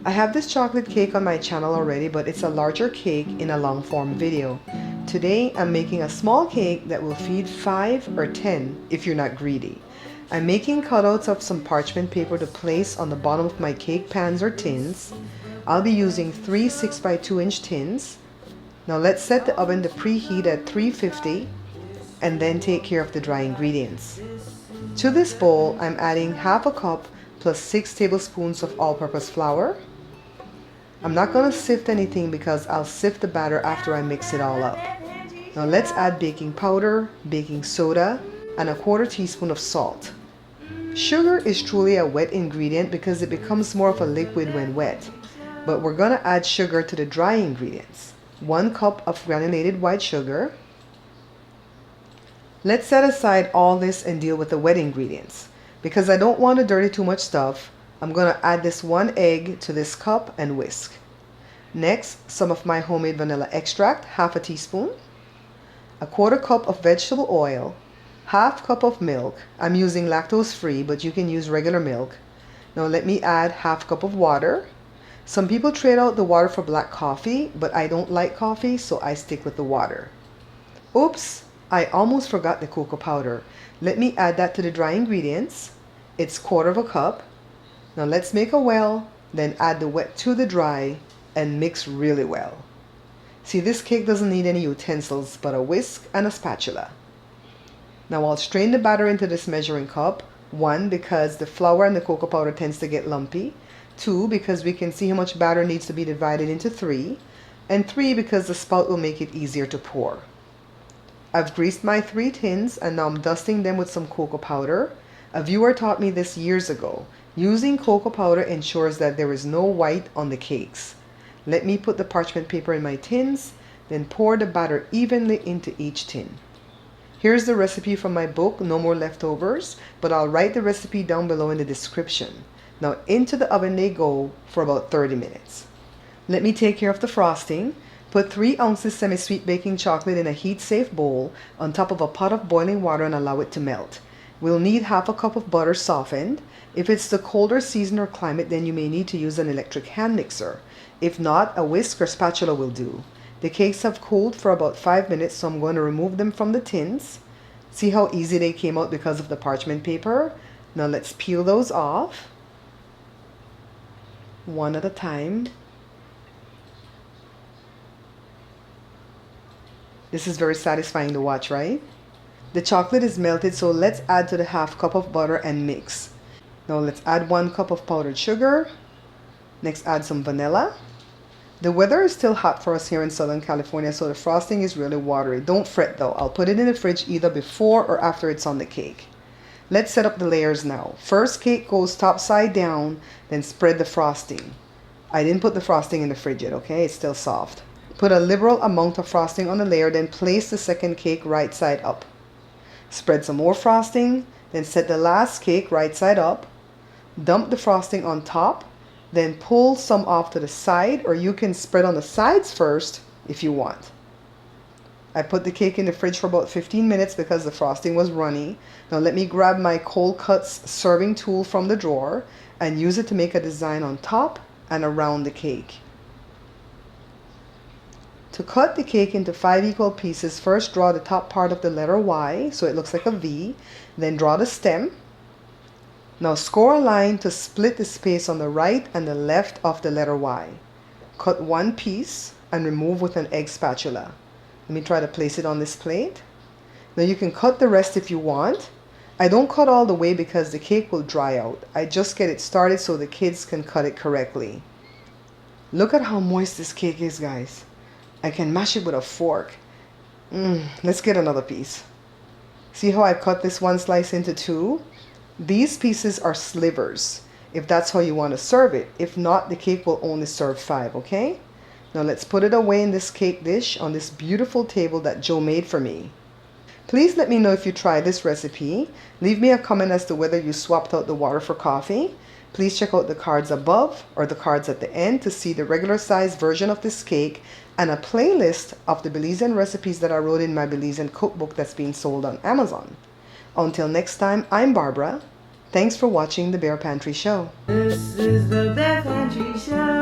I have this chocolate cake on my channel already, but it's a larger cake in a long form video. Today I'm making a small cake that will feed 5 or 10 if you're not greedy. I'm making cutouts of some parchment paper to place on the bottom of my cake pans or tins. I'll be using 3 6x2 inch tins. Now let's set the oven to preheat at 350 and then take care of the dry ingredients. To this bowl, I'm adding half a cup plus 6 tablespoons of all-purpose flour. I'm not going to sift anything because I'll sift the batter after I mix it all up. Now let's add baking powder, baking soda, and a 1/4 teaspoon of salt. Sugar is truly a wet ingredient because it becomes more of a liquid when wet. But we're going to add sugar to the dry ingredients. 1 cup of granulated white sugar. Let's set aside all this and deal with the wet ingredients. Because I don't want to dirty too much stuff, I'm going to add this 1 egg to this cup and whisk. Next, some of my homemade vanilla extract, half a teaspoon. A 1/4 cup of vegetable oil. Half cup of milk. I'm using lactose free, but you can use regular milk. Now let me add half cup of water. Some people trade out the water for black coffee, but I don't like coffee, so I stick with the water. Oops, I almost forgot the cocoa powder. Let me add that to the dry ingredients. It's 1/4 cup. Now let's make a well, then add the wet to the dry and mix really well. See, this cake doesn't need any utensils but a whisk and a spatula. Now I'll strain the batter into this measuring cup. 1, because the flour and the cocoa powder tends to get lumpy. 2, because we can see how much batter needs to be divided into 3. And 3, because the spout will make it easier to pour. I've greased my 3 tins and now I'm dusting them with some cocoa powder. A viewer taught me this years ago. Using cocoa powder ensures that there is no white on the cakes. Let me put the parchment paper in my tins, then pour the batter evenly into each tin. Here's the recipe from my book, No More Leftovers, but I'll write the recipe down below in the description. Now into the oven they go for about 30 minutes. Let me take care of the frosting. Put 3 ounces semi-sweet baking chocolate in a heat-safe bowl on top of a pot of boiling water and allow it to melt. We'll need half a cup of butter softened. If it's the colder season or climate, then you may need to use an electric hand mixer. If not, a whisk or spatula will do. The cakes have cooled for about 5 minutes, so I'm going to remove them from the tins. See how easy they came out because of the parchment paper? Now let's peel those off, one at a time. This is very satisfying to watch, right? The chocolate is melted, so let's add to the half cup of butter and mix. Now let's add 1 cup of powdered sugar. Next, add some vanilla. The weather is still hot for us here in Southern California, so the frosting is really watery. Don't fret though. I'll put it in the fridge either before or after it's on the cake. Let's set up the layers now. First cake goes top side down, then spread the frosting. I didn't put the frosting in the fridge yet, okay? It's still soft. Put a liberal amount of frosting on the layer, then place the second cake right side up. Spread some more frosting, then set the last cake right side up. Dump the frosting on top, then pull some off to the side, or you can spread on the sides first if you want. I put the cake in the fridge for about 15 minutes because the frosting was runny. Now let me grab my Cold Cuts serving tool from the drawer and use it to make a design on top and around the cake. To cut the cake into 5 equal pieces, first draw the top part of the letter Y so it looks like a V, then draw the stem. Now score a line to split the space on the right and the left of the letter Y. Cut 1 piece and remove with an egg spatula. Let me try to place it on this plate. Now you can cut the rest if you want. I don't cut all the way because the cake will dry out. I just get it started so the kids can cut it correctly. Look at how moist this cake is, guys. I can mash it with a fork. Let's get another piece. See how I cut this 1 slice into 2? These pieces are slivers, if that's how you want to serve it. If not, the cake will only serve 5, okay? Now let's put it away in this cake dish on this beautiful table that Joe made for me. Please let me know if you try this recipe. Leave me a comment as to whether you swapped out the water for coffee. Please check out the cards above or the cards at the end to see the regular size version of this cake and a playlist of the Belizean recipes that I wrote in my Belizean cookbook that's being sold on Amazon. Until next time, I'm Barbara. Thanks for watching the Bare Pantry Show. This is the Bare Pantry Show.